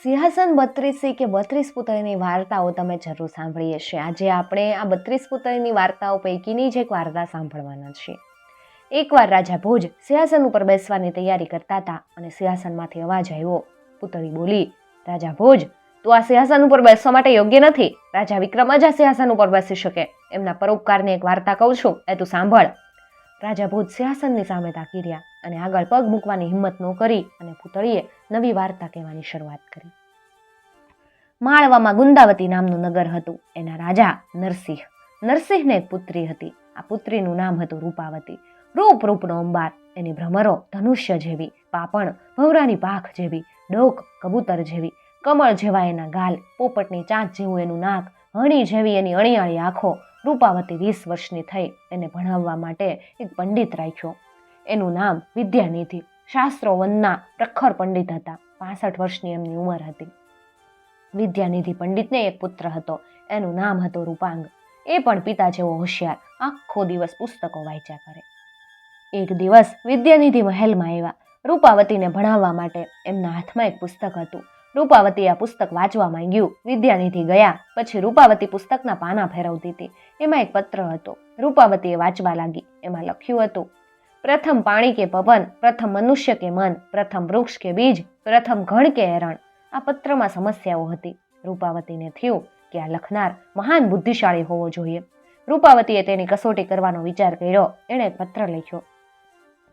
સિંહાસન 32 કે 32 પુતળીની વાર્તાઓ તમે જરૂર સાંભળી હશે. આજે આપણે આ 32 પુતળીની વાર્તાઓ પૈકીની જ એક વાર્તા સાંભળવાના છીએ. એકવાર રાજા ભોજ સિંહાસન ઉપર બેસવાની તૈયારી કરતા હતા અને સિંહાસનમાંથી અવાજ આવ્યો. પુતળી બોલી, રાજા ભોજ, તું આ સિંહાસન ઉપર બેસવા માટે યોગ્ય નથી. રાજા વિક્રમ જ આ સિંહાસન ઉપર બેસી શકે. એમના પરોપકારની એક વાર્તા કહું છું, એ તું સાંભળ. રાજા ભોજ સિંહાસનની સામે તાકી રહ્યા અને આગળ પગ મૂકવાની હિંમત ન કરી અને પુતળીએ નવી વાર્તા કહેવાની શરૂઆત કરી. માળવામાં ગુંદાવતી નામનું નગર હતું. એના રાજા નરસિંહ. નરસિંહને એક પુત્રી હતી. આ પુત્રીનું નામ હતું રૂપાવતી. રૂપનો અંબાર. એની ભ્રમરો ધનુષ્ય જેવી, પાપણ ભવરાની પાંખ જેવી, ડોક કબૂતર જેવી, કમળ જેવા એના ગાલ, પોપટની ચાંચ જેવું એનું નાક, હણી જેવી એની અણીયાળી આંખો. રૂપાવતી 20 વર્ષની થઈ. એને ભણાવવા માટે એક પંડિત રાખ્યો. એનું નામ વિદ્યાનિધિ. શાસ્ત્રો વંદના પ્રખર પંડિત હતા. 65 વર્ષની એમની ઉંમર હતી. વિદ્યાનિધિ પંડિતને એક પુત્ર હતો. એનું નામ હતું રૂપાંગ. એ પણ પિતા જેવો હોશિયાર. આખો દિવસ પુસ્તકો વાંચ્યા કરે. એક દિવસ વિદ્યાનિધિ મહેલમાં આવ્યા. રૂપાવતીને ભણાવવા માટે. એમના હાથમાં એક પુસ્તક હતું. રૂપાવતી આ પુસ્તક વાંચવા માંગ્યું. વિદ્યાનિધિ ગયા પછી રૂપાવતી પુસ્તકના પાના ફેરવતી હતી. એમાં એક પત્ર હતો. રૂપાવતીએ વાંચવા લાગી. એમાં લખ્યું હતું, પ્રથમ પાણી કે પવન, પ્રથમ મનુષ્ય કે મન, પ્રથમ વૃક્ષ કે બીજ, પ્રથમ ઘણ કે એરણ. આ પત્રમાં સમસ્યાઓ હતી. રૂપાવતીને થયું કે આ લખનાર મહાન બુદ્ધિશાળી હોવો જોઈએ. રૂપાવતીએ તેની કસોટી કરવાનો વિચાર કર્યો. એણે એક પત્ર લખ્યો.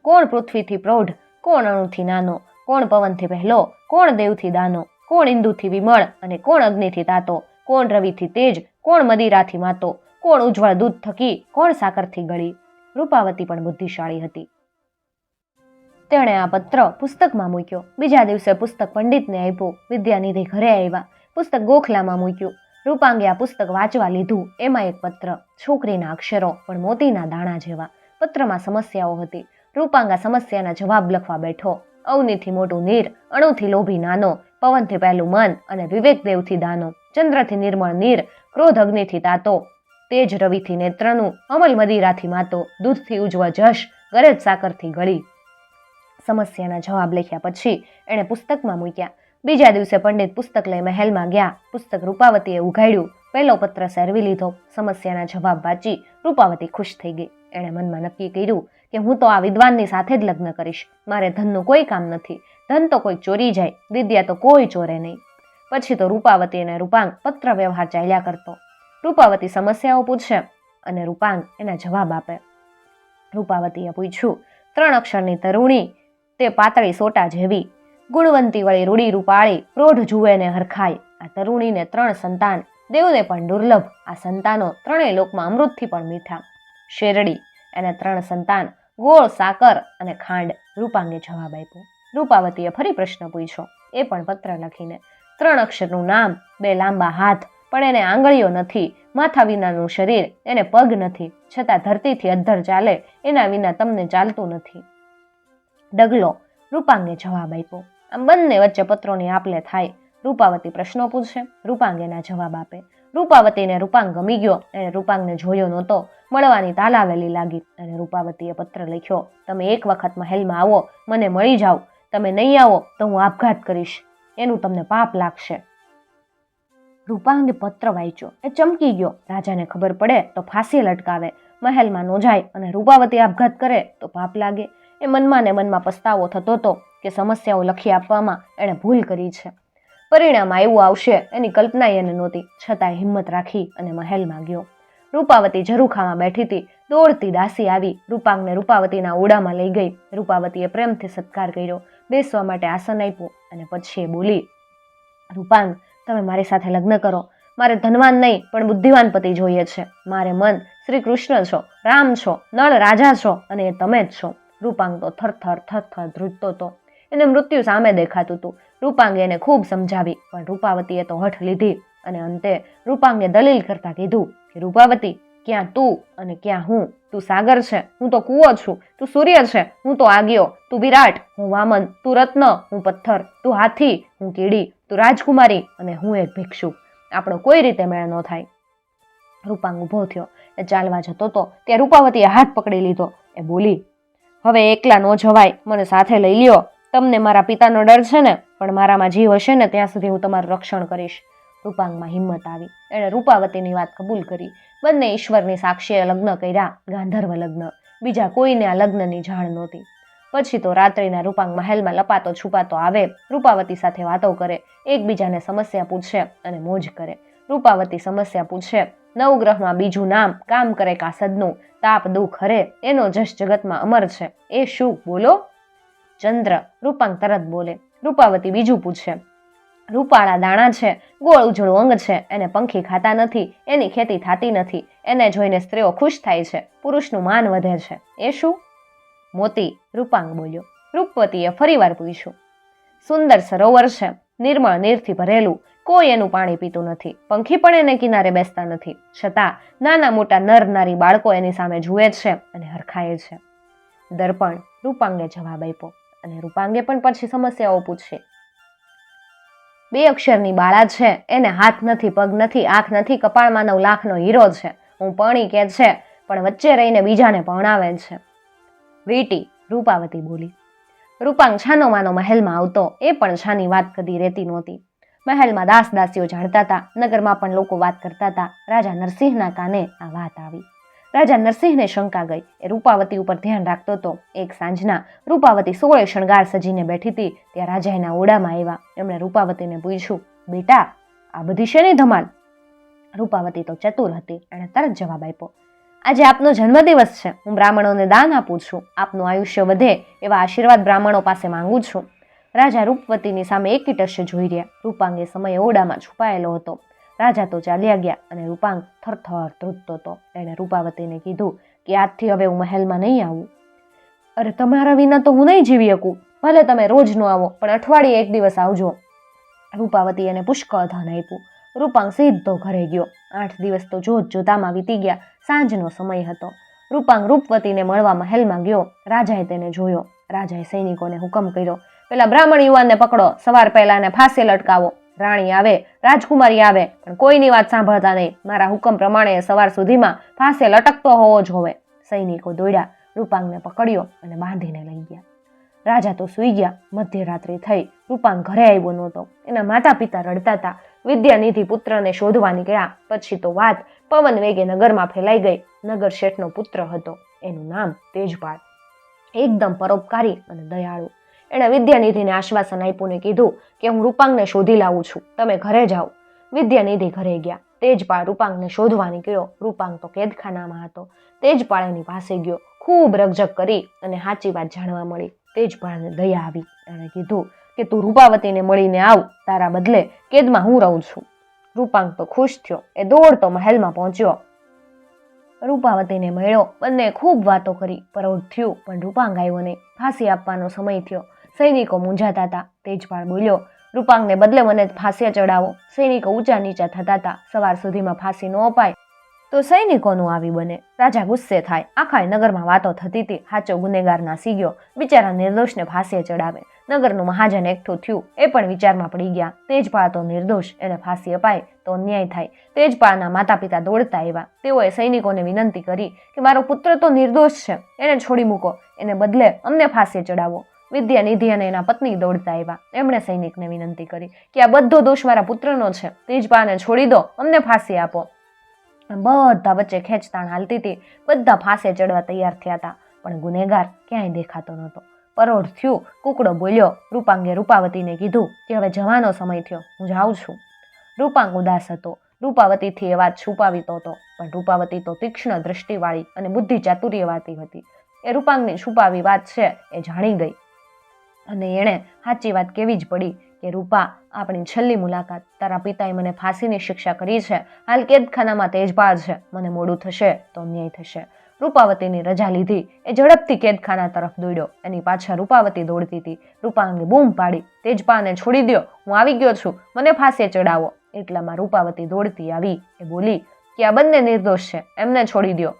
કોણ પૃથ્વીથી પ્રૌઢ, કોણ અણુથી નાનો, કોણ પવનથી પહેલો, કોણ દેવથી દાનો, કોણ ઇન્દુથી વિમળ અને કોણ અગ્નિથી તાતો, કોણ રવિથી તેજ, કોણ મદિરાથી માતો, કોણ ઉજ્જવળ દૂધ થકી, કોણ સાકરથી ગળી. રૂપાવતી પણ બુદ્ધિશાળી હતી. તેણે આ પત્ર પુસ્તકમાં મૂક્યો. બીજા દિવસે પુસ્તક પંડિતને આપ્યું. વિદ્યાનિધિ ઘરે આવ્યા. પુસ્તક ગોખલામાં મૂક્યું. રૂપાંગે આ પુસ્તક વાંચવા લીધું. એમાં એક પત્ર, છોકરીના અક્ષરો પણ મોતીના દાણા જેવા. પત્રમાં સમસ્યાઓ હતી. રૂપાંગ આ સમસ્યાના જવાબ લખવા બેઠો. અવનીથી મોટું નીર, અણુથી લોભી નાનો, પવનથી પહેલું મન અને વિવેક દેવથી દાનો, ચંદ્રથી નિર્મળ નીર, ક્રોધ અગ્નિથી તાતો, તેજ રવિથી નેત્રનું, અમલ મદિરાથી માતો, દૂધથી ઉજ્જવળ જશ, ગરેજ સાકરથી ગળી. સમસ્યાના જવાબ લખ્યા પછી એણે પુસ્તકમાં મૂક્યા. બીજા દિવસે પંડિત પુસ્તક લઈ મહેલમાં ગયા. પુસ્તક રૂપાવતીએ ઉઘાડ્યું. પહેલો પત્ર સેરવી લીધો. સમસ્યાના જવાબ વાંચી રૂપાવતી ખુશ થઈ ગઈ. એણે મનમાં નક્કી કર્યું કે હું તો આ વિદ્વાનની સાથે જ લગ્ન કરીશ. મારે ધનનું કોઈ કામ નથી. ધન તો કોઈ ચોરી જાય, વિદ્યા તો કોઈ ચોરે નહીં. પછી તો રૂપાવતી અને રૂપાંગ પત્ર વ્યવહાર ચાલ્યા કરતો. રૂપાવતી સમસ્યાઓ પૂછે અને રૂપાંગ એના જવાબ આપે. રૂપાવતીએ પૂછ્યું, 3 અક્ષરની તરુણી, તે પાતળી સોટા જેવી, ગુણવંતી વળી રૂડી રૂપાળી, પ્રૌઢ જુએ ને હરખાય. આ તરુણીને 3 સંતાન, દેવને પણ દુર્લભ. આ સંતાનો 3 લોકમાં અમૃતથી પણ મીઠા. શેરડી, એને 3 સંતાન, ગોળ, સાકર અને ખાંડ. રૂપાંગે જવાબ આપ્યો. રૂપાવતીએ ફરી પ્રશ્ન પૂછ્યો. એ પણ પત્ર લખીને. 3 અક્ષરનું નામ, 2 લાંબા હાથ, પણ એને આંગળીઓ નથી, માથા વિનાનું શરીર, એને પગ નથી, છતાં ધરતીથી અધ્ધર ચાલે, એના વિના તમને ચાલતું નથી. ડગલો. રૂપાંગે જવાબ આપ્યો. આમ બંને વચ્ચે પત્રોની આપલે થાય. રૂપાવતી પ્રશ્નો પૂછે, રૂપાંગ એના જવાબ આપે. રૂપાવતીને રૂપાંગ ગમી ગયો. એને રૂપાંગને જોયો નહોતો. મળવાની તાલાવેલી લાગી અને રૂપાવતીએ પત્ર લખ્યો, તમે એક વખત મહેલમાં આવો, મને મળી જાઓ. તમે નહીં આવો તો હું આપઘાત કરીશ. એનું તમને પાપ લાગશે. રૂપાંગે પત્ર વાંચ્યો. એ ચમકી ગયો. રાજાને ખબર પડે તો ફાંસી લટકાવે. મહેલમાં ન જાય અને રૂપાવતી આપઘાત કરે તો પાપ લાગે. એ મનમાં ને મનમાં પસ્તાવો થતો હતો કે સમસ્યાઓ લખી આપવામાં એણે ભૂલ કરી છે. પરિણામ એવું આવશે એની કલ્પના એને નહોતી. છતાં હિંમત રાખી અને મહેલમાં ગયો. રૂપાવતી ઝરૂખામાં બેઠી હતી. દોડતી દાસી આવી રૂપાંગને રૂપાવતીના ઓરડામાં લઈ ગઈ. રૂપાવતીએ પ્રેમથી સત્કાર કર્યો. બેસવા માટે આસન આપ્યું અને પછી એ બોલી, રૂપાંગ, તમે મારી સાથે લગ્ન કરો. મારે ધનવાન નહીં પણ બુદ્ધિવાન પતિ જોઈએ છે. મારે મન શ્રી કૃષ્ણ છો, રામ છો, નળ રાજા છો અને એ તમે જ છો. રૂપાંગ તો થરથર ધ્રુજતો હતો. એને મૃત્યુ સામે દેખાતું હતું. રૂપાંગે એને ખૂબ સમજાવી પણ રૂપાવતીએ તો હઠ લીધી અને અંતે રૂપાંગે દલીલ કરતા કીધું કે રૂપાવતી, ક્યાં તું અને ક્યાં હું? તું સાગર છે, હું તો કૂવો છું. તું સૂર્ય છે, હું તો આગિયો. તું વિરાટ, હું વામન. તું રત્ન, હું પથ્થર. તું હાથી, હું કીડી. તું રાજકુમારી અને હું એક ભિક્ષુ. આપણો કોઈ રીતે મેળ ન થાય. રૂપાંગ ઊભો થયો. એ ચાલવા જતો હતો ત્યાં રૂપાવતીએ હાથ પકડી લીધો. એ બોલી, હવે એકલા ન જવાય, મને સાથે લઈ લ્યો. તમને મારા પિતાનો ડર છે ને, પણ મારામાં જીવ હશે ને ત્યાં સુધી હું તમારું રક્ષણ કરીશ. રૂપાંગમાં હિંમત આવી. એણે રૂપાવતીની વાત કબૂલ કરી. બંને ઈશ્વરની સાક્ષીએ લગ્ન કર્યા, ગાંધર્વ લગ્ન. બીજા કોઈને આ લગ્નની જાણ નહોતી. પછી તો રાત્રિના રૂપાંગ મહેલમાં લપાતો છુપાતો આવે, રૂપાવતી સાથે વાતો કરે, એકબીજાને સમસ્યા પૂછે અને મોજ કરે. રૂપાવતી સમસ્યા પૂછે, નવગ્રહમાં બીજું નામ કામ કરે કાસદનું, તાપ દુઃખ હરે, એનો જશ જગતમાં અમર છે. એ શું બોલો? ચંદ્ર. રૂપાંગ તરત બોલે. રૂપાવતી બીજું પૂછે, રૂપાળા દાણા છે, ગોળ ઉજળું અંગ છે, એને પંખી ખાતા નથી, એની ખેતી થતી નથી, એને જોઈને સ્ત્રીઓ ખુશ થાય છે, પુરુષનું માન વધે છે. એ શું? મોતી. રૂપાંગ બોલ્યો. રૂપવતીએ ફરીવાર પૂછ્યું. સુંદર સરોવર છે, નિર્મળ નીરથી ભરેલું, કોઈ એનું પાણી પીતું નથી, પંખી પણ એને કિનારે બેસતા નથી, છતાં નાના મોટા નર નારી બાળકો એની સામે જુએ છે અને હરખાય છે. દર્પણ. રૂપાંગે જવાબ આપ્યો. અને રૂપાંગે પણ પછી સમસ્યાઓ પૂછી. 2 અક્ષરની બાળા છે, એને હાથ નથી, પગ નથી, આંખ નથી, કપાળમાં 9 લાખનો હીરો છે, હું પરણી કે છે, પણ વચ્ચે રહીને બીજાને પરણાવે છે. વીટી. રૂપાવતી બોલી. રૂપાંગ છાનો માનો મહેલમાં આવતો, એ પણ છાની વાત કદી રહેતી નહોતી. મહેલમાં દાસ દાસીઓ જાણતા હતા, નગરમાં પણ લોકો વાત કરતા હતા. રાજા નરસિંહના કાને આ વાત આવી. રાજા નરસિંહને શંકા ગઈ. એ રૂપાવતી ઉપર ધ્યાન રાખતો હતો. એક સાંજના રૂપાવતી 16 શણગાર સજીને બેઠી હતી, ત્યાં રાજા એના ઓરડામાં આવ્યા. એમણે રૂપાવતીને પૂછ્યું, બેટા, આ બધી શેની ધમાલ? રૂપાવતી તો ચતુર હતી, એણે તરત જવાબ આપ્યો, આજે આપનો જન્મદિવસ છે, હું બ્રાહ્મણોને દાન આપું છું, આપનું આયુષ્ય વધે એવા આશીર્વાદ બ્રાહ્મણો પાસે માંગુ છું. રાજા રૂપવતીની સામે એકીટશે જોઈ રહ્યા. રૂપાંગે સમય ઓરડામાં છુપાયેલો હતો. રાજા તો ચાલ્યા ગયા અને રૂપાંગ થરથર ધ્રુજતો હતો. એણે રૂપાવતીને કીધું કે આજથી હવે હું મહેલમાં નહીં આવું. અરે, તમારા વિના તો હું નહીં જીવી શકું. ભલે તમે રોજ ન આવો, પણ અઠવાડિયે 1 દિવસ આવજો. રૂપાવતી એને પુષ્કળ ધન આપ્યું. રૂપાંગ સીધો ઘરે ગયો. 8 દિવસ તો જોત જોતામાં વીતી ગયા. સાંજનો સમય હતો. રૂપાંગ રૂપવતીને મળવા મહેલમાં ગયો. રાજાએ તેને જોયો. રાજાએ સૈનિકોને હુકમ કર્યો, પેલા બ્રાહ્મણ યુવાનને પકડો, સવાર પહેલા એને ફાંસે લટકાવો. રાણી આવે, રાજકુમારી આવે, પણ કોઈની વાત સાંભળતા નહીં. મારા હુકમ પ્રમાણે સવાર સુધીમાં ફાંસે લટકતો હોવો જોવે. સૈનિકો દોડ્યા, રૂપાંગને પકડ્યો અને બાંધીને લઈ ગયા. રાજા તો સૂઈ ગયા. મધ્યરાત્રિ થઈ. રૂપાંગ ઘરે આવ્યો નહોતો. એના માતા પિતા રડતા હતા. વિદ્યાનિધિ પુત્રને શોધવા નીકળ્યા. પછી તો વાત પવન વેગે નગરમાં ફેલાઈ ગઈ. નગર શેઠનો પુત્ર હતો. એનું નામ તેજપાળ. એકદમ પરોપકારી અને દયાળુ. એણે વિદ્યાનિધિને આશ્વાસન આપ્યું ને કીધું કે હું રૂપાંગને શોધી લાવું છું, તમે ઘરે જાઓ. વિદ્યાનિધિ ઘરે ગયા. તેજપાળ રૂપાંગને શોધવા નીકળ્યો. રૂપાંગ તો કેદખાનામાં હતો. તેજપાળ એની પાસે ગયો. ખૂબ રકઝક કરી અને સાચી વાત જાણવા મળી. તેજપાળને દયા આવી. એણે કીધું કે તું રૂપાવતીને મળીને આવ, તારા બદલે કેદમાં હું રહું છું. રૂપાંગ તો ખુશ થયો. એ દોડતો મહેલમાં પહોંચ્યો. રૂપાવતીને મળ્યો. બંને ખૂબ વાતો કરી. પરોઢ થયું, પણ રૂપાંગ આવ્યો નહીં. ફાંસી આપવાનો સમય થયો. સૈનિકો મૂંઝાતા હતા. તેજપાળ બોલ્યો, રૂપાંગને બદલે મને ફાંસીએ ચડાવો. સૈનિકો ઊંચા નીચા થતા હતા. સવાર સુધીમાં ફાંસી ન અપાય તો સૈનિકોનું આવી બને. રાજા ગુસ્સે થાય. આખા નગરમાં વાતો થતી હતી. સાચો ગુનેગાર નાસી ગયો. બિચારા નિર્દોષને ફાંસીએ ચડાવે. નગરનું મહાજન એકઠું થયું. એ પણ વિચારમાં પડી ગયા. તેજપાળ તો નિર્દોષ, એને ફાંસી અપાય તો અન્યાય થાય. તેજપાળના માતા પિતા દોડતા આવ્યા. તેઓએ સૈનિકોને વિનંતી કરી કે મારો પુત્ર તો નિર્દોષ છે, એને છોડી મૂકો, એને બદલે અમને ફાંસીએ ચડાવો. વિદ્યાનિધિ અને એના પત્ની દોડતા આવ્યા. એમણે સૈનિકને વિનંતી કરી કે આ બધો દોષ મારા પુત્રનો છે, તેજપાળને છોડી દો, અમને ફાંસી આપો. બધા વચ્ચે ખેંચતાણ હાલતી હતી. બધા ફાંસે ચડવા તૈયાર થયા હતા, પણ ગુનેગાર ક્યાંય દેખાતો નહોતો. પરોઢ થયું. કુકડો બોલ્યો. રૂપાંગે રૂપાવતીને કીધું કે હવે જવાનો સમય થયો, હું જાઉં છું. રૂપાંગ ઉદાસ હતો. રૂપાવતીથી એ વાત છુપાવીતો હતો, પણ રૂપાવતી તો તીક્ષ્ણ દ્રષ્ટિવાળી અને બુદ્ધિ ચાતુર્યવાતી હતી. એ રૂપાંગની છુપાવી વાત છે એ જાણી ગઈ અને એણે સાચી વાત કેવી જ પડી કે રૂપા, આપણી છેલ્લી મુલાકાત, તારા પિતાએ મને ફાંસીની શિક્ષા કરી છે. હાલ કેદખાનામાં તેજપાળ છે. મને મોડું થશે તો અન્યાય થશે. રૂપાવતીની રજા લીધી. એ ઝડપથી કેદખાના તરફ દોડ્યો. એની પાછળ રૂપાવતી દોડતી હતી. રૂપાંગે બૂમ પાડી, તેજપાળને છોડી દો, હું આવી ગયો છું, મને ફાંસીએ ચડાવો. એટલામાં રૂપાવતી દોડતી આવી. એ બોલી કે આ બંને નિર્દોષ છે, એમને છોડી દો.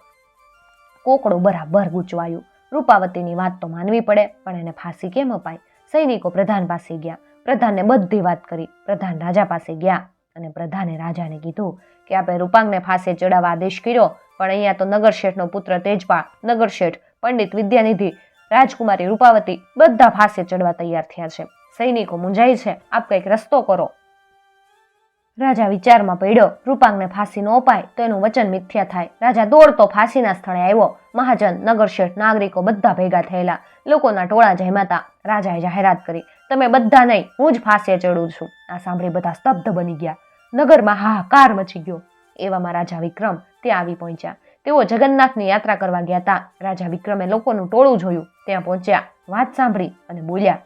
કોકડો બરાબર ગૂંચવાયું. રૂપાવતીની વાત તો માનવી પડે, પણ એને ફાંસી કેમ અપાય? સૈનિકો પ્રધાન પાસે ગયા. પ્રધાનને બધી વાત કરી. પ્રધાન રાજા પાસે ગયા અને પ્રધાને રાજાને કીધું કે આપણે રૂપાંગને ફાંસે ચડાવવા આદેશ કર્યો, પણ અહીંયા તો નગર શેઠનો પુત્ર તેજપાળ, નગર શેઠ, પંડિત વિદ્યાનિધિ રાજકુમારી રૂપાવતી બધા ફાંસે ચડવા તૈયાર થયા છે. સૈનિકો મૂંઝાય છે, આપ કંઈક રસ્તો કરો. રાજા વિચારમાં પડ્યો. રૂપાંગને ફાંસી ન અપાય તો એનું વચન મિથ્યા થાય. રાજા દોડતો ફાંસીના સ્થળે આવ્યો. મહાજન, નગરશેઠ, નાગરિકો બધા ભેગા થયેલા. લોકોના ટોળા જમ્યાતા. રાજાએ જાહેરાત કરી, તમે બધા નહીં, હું જ ફાંસે ચડું છું. આ સાંભળી બધા સ્તબ્ધ બની ગયા. નગરમાં હાહાકાર મચી ગયો. એવામાં રાજા વિક્રમ ત્યાં આવી પહોંચ્યા. તેઓ જગન્નાથની યાત્રા કરવા ગયા હતા. રાજા વિક્રમે લોકોનું ટોળું જોયું. ત્યાં પહોંચ્યા, વાત સાંભળી અને બોલ્યા,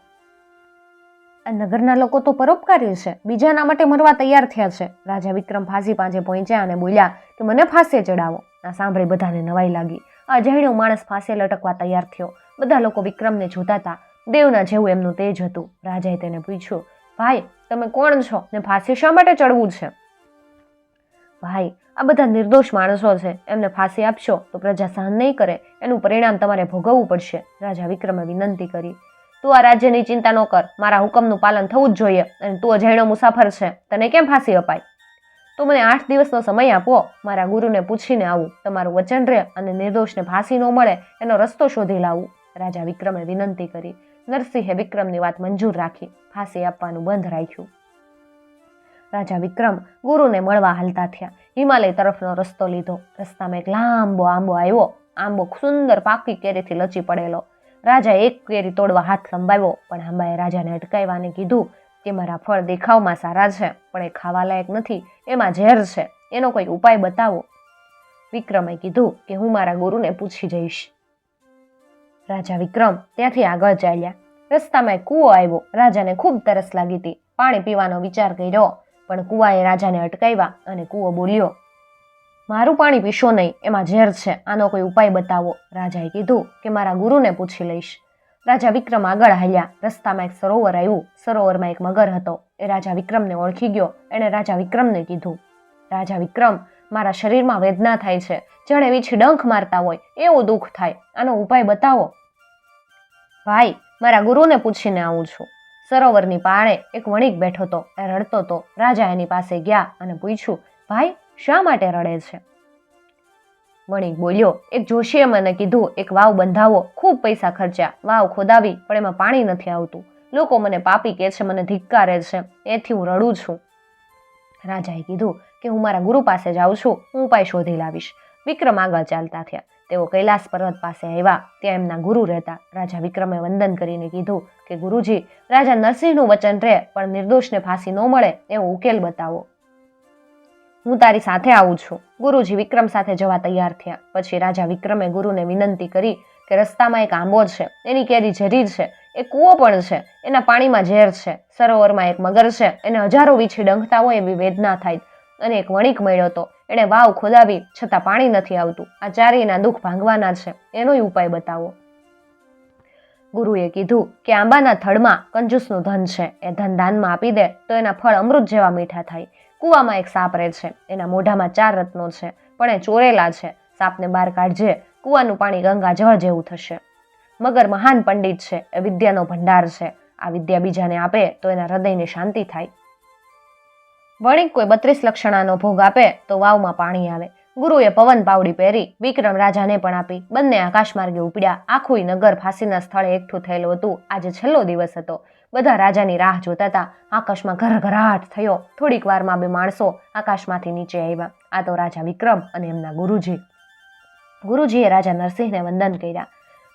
આ નગરના લોકો તો પરોપકારી છે, બીજાના માટે મરવા તૈયાર થયા છે. રાજા વિક્રમ ફાંસી પાસે પહોંચ્યા અને બોલ્યા કે મને ફાંસે ચડાવો. આ સાંભળી બધાને નવાઈ લાગી. આ અજાણ્યો માણસ ફાંસે લટકવા તૈયાર થયો. બધા લોકો વિક્રમને જોતા હતા. દેવના જેવું એમનું તેજ હતું. રાજાએ તેને પૂછ્યું, ભાઈ તમે કોણ છો ને ફાંસી શા માટે ચડવું છે? ભાઈ, આ બધા નિર્દોષ માણસો છે, એમને ફાંસી આપશો તો પ્રજા સહન નહીં કરે, એનું પરિણામ તમારે ભોગવવું પડશે. રાજા વિક્રમે વિનંતી કરી, તું આ રાજ્યની ચિંતા ન કર, મારા હુકમનું પાલન થવું જ જોઈએ, અને તું અજાણ્યો મુસાફર છે, તને કેમ ફાંસી અપાય? તો મને 8 દિવસનો સમય આપો, મારા ગુરુને પૂછીને આવું, તમારું વચન રહે અને નિર્દોષને ફાંસી ન મળે એનો રસ્તો શોધી લાવું. રાજા વિક્રમે વિનંતી કરી. નરસિંહે વિક્રમની વાત મંજૂર રાખી. ફાંસી આપવાનું બંધ રાખ્યું. રાજા વિક્રમ ગુરુને મળવા હાલતા થયા. હિમાલય તરફનો રસ્તો લીધો. રસ્તામાં એક લાંબો આંબો આવ્યો. આંબો સુંદર પાકી કેરીથી લચી પડેલો. રાજાએ એક કેરી તોડવા હાથ લંબાવ્યો, પણ આંબાએ રાજાને અટકાવ્યાને કીધું કે મારા ફળ દેખાવમાં સારા છે, પણ એ ખાવા લાયક નથી, એમાં ઝેર છે, એનો કોઈ ઉપાય બતાવો. વિક્રમે કીધું કે હું મારા ગુરુને પૂછી જઈશ. રાજા વિક્રમ ત્યાંથી આગળ ચાલ્યા. રસ્તામાં એક કૂવો આવ્યો. રાજાને ખૂબ તરસ લાગી હતી. પાણી પીવાનો વિચાર કર્યો, પણ કૂવાએ રાજાને અટકાવ્યા અને કૂવો બોલ્યો, મારું પાણી પીશો નહીં, એમાં ઝેર છે, આનો કોઈ ઉપાય બતાવો. રાજાએ કીધું કે મારા ગુરુને પૂછી લઈશ. રાજા વિક્રમ આગળ હાલ્યા. રસ્તામાં એક સરોવર આવ્યું. સરોવરમાં એક મગર હતો. એ રાજા વિક્રમને ઓળખી ગયો. એણે રાજા વિક્રમને કીધું, રાજા વિક્રમ, મારા શરીરમાં વેદના થાય છે, જાણે વીછી ડંખ મારતા હોય એવું દુઃખ થાય, આનો ઉપાય બતાવો. ભાઈ, મારા ગુરુને પૂછીને આવું છું. સરોવરની પાળે એક વણિક બેઠો હતો. એ રડતો હતો. રાજા એની પાસે ગયા અને પૂછ્યું, ભાઈ શા માટે રડે છે? વણિક બોલ્યો, એક જોશીએ મને કીધું એક વાવ બંધાવો, ખૂબ પૈસા ખર્ચ્યા, વાવ ખોદાવી, પણ એમાં પાણી નથી આવતું. લોકો મને પાપી કહે છે, મને ધિક્કારે છે, એથી હું રડું છું. રાજાએ કીધું કે હું મારા ગુરુ પાસે જાઉં છું, હું ઉપાય શોધી લાવીશ. વિક્રમ આગળ ચાલતા થયા. તેઓ કૈલાસ પર્વત પાસે આવ્યા. ત્યાં એમના ગુરુ રહેતા. રાજા વિક્રમે વંદન કરીને કીધું કે ગુરુજી, રાજા નરસિંહનું વચન રહે, પણ નિર્દોષને ફાંસી ન મળે એવો ઉકેલ બતાવો. હું તારી સાથે આવું છું. ગુરુજી વિક્રમ સાથે જવા તૈયાર થયા. પછી રાજા વિક્રમે ગુરુને વિનંતી કરી કે રસ્તામાં એક આંબો છે, એની કેરી ઝેરી છે, એક કૂવો પણ છે, એના પાણીમાં ઝેર છે, સરોવરમાં એક મગર છે, એને હજારો વીછી ડંખતા હોય એવી વેદના થાય, અને એક વણિક મળ્યો હતો, એણે વાવ ખોદાવી છતાં પાણી નથી આવતું. આ ચારેયના દુઃખ ભાંગવાના છે, એનોય ઉપાય બતાવો. ગુરુએ કીધું કે આંબાના થડમાં કંજૂસનું ધન છે, એ ધન દાનમાં આપી દે તો એના ફળ અમૃત જેવા મીઠા થાય. કૂવામાં એક સાપ રહે છે, એના મોઢામાં 4 રત્નો છે, પણ એ ચોરેલા છે. સાપને બહાર કાઢજે, કૂવાનું પાણી ગંગા જળ જેવું થશે. મગર મહાન પંડિત છે, એ વિદ્યાનો ભંડાર છે, આ વિદ્યા બીજાને આપે તો એના હૃદયને શાંતિ થાય. વણિક કોઈ 32 લક્ષણાનો ભોગ આપે તો વાવમાં પાણી આવે. ગુરુએ પવન પાવડી પહેરી વિક્રમ રાજાને પણ આપી. બંને આકાશ માર્ગે ઉપડ્યા. આખું નગર ફાંસીના સ્થળે એકઠું થયેલું હતું. આજે છેલ્લો દિવસ હતો. બધા રાજાની રાહ જોતા હતા. આકાશમાં ઘરઘરાટ થયો. થોડીક વારમાં 2 માણસો આકાશમાંથી નીચે આવ્યા. આ તો રાજા વિક્રમ અને એમના ગુરુજી. ગુરુજીએ રાજા નરસિંહને વંદન કર્યા.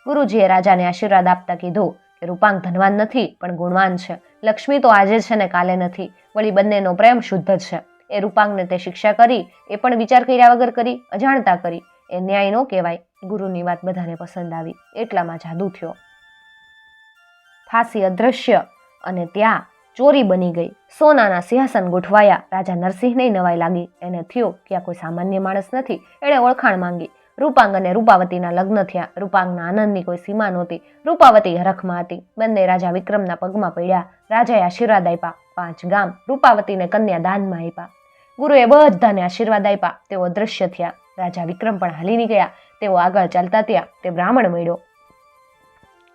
ગુરુજીએ રાજાને આશીર્વાદ આપતા કીધું કે રૂપાંગ ધનવાન નથી, પણ ગુણવાન છે. લક્ષ્મી તો આજે છે ને કાલે નથી. વળી બંનેનો પ્રેમ શુદ્ધ છે. એ રૂપાંગને તે શિક્ષા કરી, એ પણ વિચાર કર્યા વગર કરી, અજાણતા કરી. એ ન્યાય ન કહેવાય. ગુરુની વાત બધાને પસંદ આવી. એટલામાં જાદુ થયો. ફાંસી અદ્રશ્ય અને ત્યાં ચોરી બની ગઈ. સોનાના સિંહાસન ગોઠવાયા. રાજા નરસિંહને નવાઈ લાગી. એને થયું કે આ કોઈ સામાન્ય માણસ નથી. એણે ઓળખાણ માંગી. રૂપાંગ અને રૂપાવતીના લગ્ન થયા. રૂપાંગના આનંદની કોઈ સીમા નહોતી. રૂપાવતી હરખમાં હતી. બંને રાજા વિક્રમના પગમાં પડ્યા. રાજાએ આશીર્વાદ આપ્યા. 5 ગામ રૂપાવતીને કન્યા દાનમાં આપ્યા. ગુરુએ બધાને આશીર્વાદ આપ્યા. તેઓ અદૃશ્ય થયા. રાજા વિક્રમ પણ હાલી નીકળ્યા. તેઓ આગળ ચાલતા ત્યાં તે બ્રાહ્મણ મળ્યો.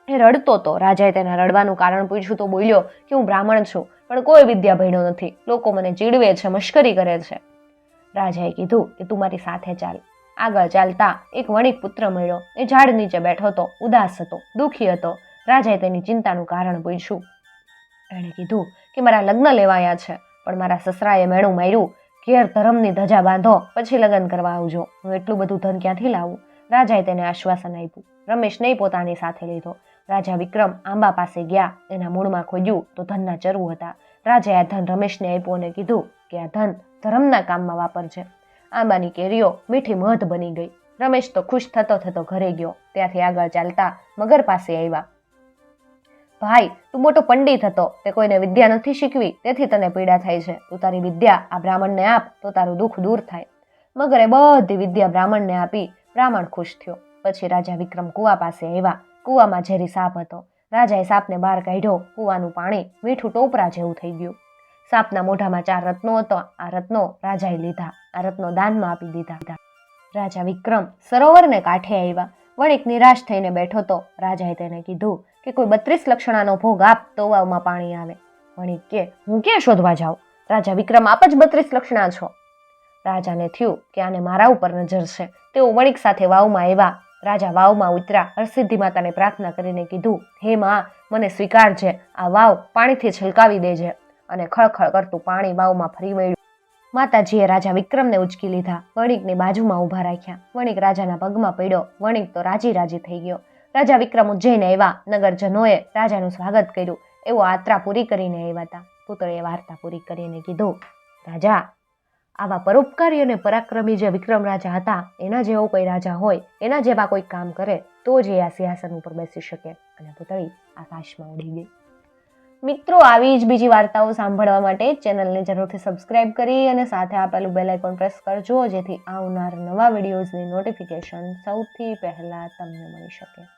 એ રડતો હતો. રાજાએ તેના રડવાનું કારણ પૂછ્યું તો બોલ્યો કે હું બ્રાહ્મણ છું, પણ કોઈ વિદ્યા ભણ્યો નથી. લોકો મને ચીડવે છે, મશ્કરી કરે છે. રાજાએ કીધું કે તું મારી સાથે ચાલ. આગળ ચાલતા એક વણિક પુત્ર મળ્યો. એ ઝાડ નીચે બેઠો હતો, ઉદાસ હતો, દુઃખી હતો. રાજાએ તેની ચિંતાનું કારણ પૂછ્યું. એણે કીધું કે મારા લગ્ન લેવાયા છે, પણ મારા સસરાએ મેણું માર્યું. ઘેર ધર્મની ધજા બાંધો, પછી લગ્ન કરવા આવજો. હું એટલું બધું ધન ક્યાંથી લાવું? રાજાએ તેને આશ્વાસન આપ્યું. રમેશને પોતાની સાથે લીધો. રાજા વિક્રમ આંબા પાસે ગયા. એના મૂળમાં ખોજ્યું તો ધનના ચરુ હતા. રાજાએ આ ધન રમેશને આપ્યું અને કીધું કે આ ધન ધર્મના કામમાં વાપરજે. આંબાની કેરીઓ મીઠી મધ બની ગઈ. રમેશ તો ખુશ થતો થતો ઘરે ગયો. ત્યાંથી આગળ ચાલતા મગર પાસે આવ્યા. ભાઈ, તું મોટો પંડિત હતો, તે કોઈને વિદ્યા નથી શીખવી, તેથી તને પીડા થાય છે. તું તારી વિદ્યા આ બ્રાહ્મણને આપ તો તારું દુઃખ દૂર થાય. મગરે બધી વિદ્યા બ્રાહ્મણને આપી. બ્રાહ્મણ ખુશ થયો. પછી રાજા વિક્રમ કુવા પાસે આવ્યા. કુવામાં ઝેરી સાપ હતો. રાજાએ સાપને બહાર કાઢ્યો. કુવાનું પાણી મીઠું ટોપરા જેવું થઈ ગયું. સાપના મોઢામાં 4 રત્નો હતો. આ રત્નો રાજાએ લીધા. આ રત્નો દાનમાં આપી દીધા. રાજા વિક્રમ સરોવરને કાંઠે આવ્યા. વણિક નિરાશ થઈને બેઠો હતો. રાજાએ તેને કીધું કે કોઈ 32 લક્ષણાનો ભોગ આપ તો વાવમાં પાણી આવે. વણિક કે હું ક્યાં શોધવા જાઉં? રાજા વિક્રમ આપ જ 32 લક્ષણા છો. રાજાને થયું કે આને મારા ઉપર નજર છે. તેઓ વણિક સાથે વાવમાં આવ્યા. રાજા વાવમાં ઉતર્યા. હરસિદ્ધિ માતાને પ્રાર્થના કરીને કીધું, હે માં, મને સ્વીકારજે. આ વાવ પાણીથી છલકાવી દેજે. અને ખળખળ કરતું પાણી વાવમાં ફરી વળ્યું. માતાજીએ રાજા વિક્રમને ઉચકી લીધા. વણિકની બાજુમાં ઊભા રાખ્યા. વણિક રાજાના પગમાં પડ્યો. વણિક તો રાજી રાજી થઈ ગયો. રાજા વિક્રમ ઉજ્જૈન આવ્યા. નગરજનોએ રાજાનું સ્વાગત કર્યું. એવો યાત્રા પૂરી કરીને આવ્યા હતા. પુતળીએ વાર્તા પૂરી કરીને કીધું, રાજા, આવા પરોપકારી અને પરાક્રમી જે વિક્રમ રાજા હતા, એના જેવો કોઈ રાજા હોય, એના જેવા કોઈ કામ કરે તો જ એ આ સિંહાસન ઉપર બેસી શકે. અને પુતળી આકાશમાં ઉડી ગઈ. મિત્રો, આવી જ બીજી વાર્તાઓ સાંભળવા માટે ચેનલને જરૂરથી સબસ્ક્રાઇબ કરી અને સાથે આપેલું બેલ આઇકોન પ્રેસ કરજો, જેથી આવનાર નવા વિડીયોઝની નોટિફિકેશન સૌથી પહેલા તમને મળી શકે.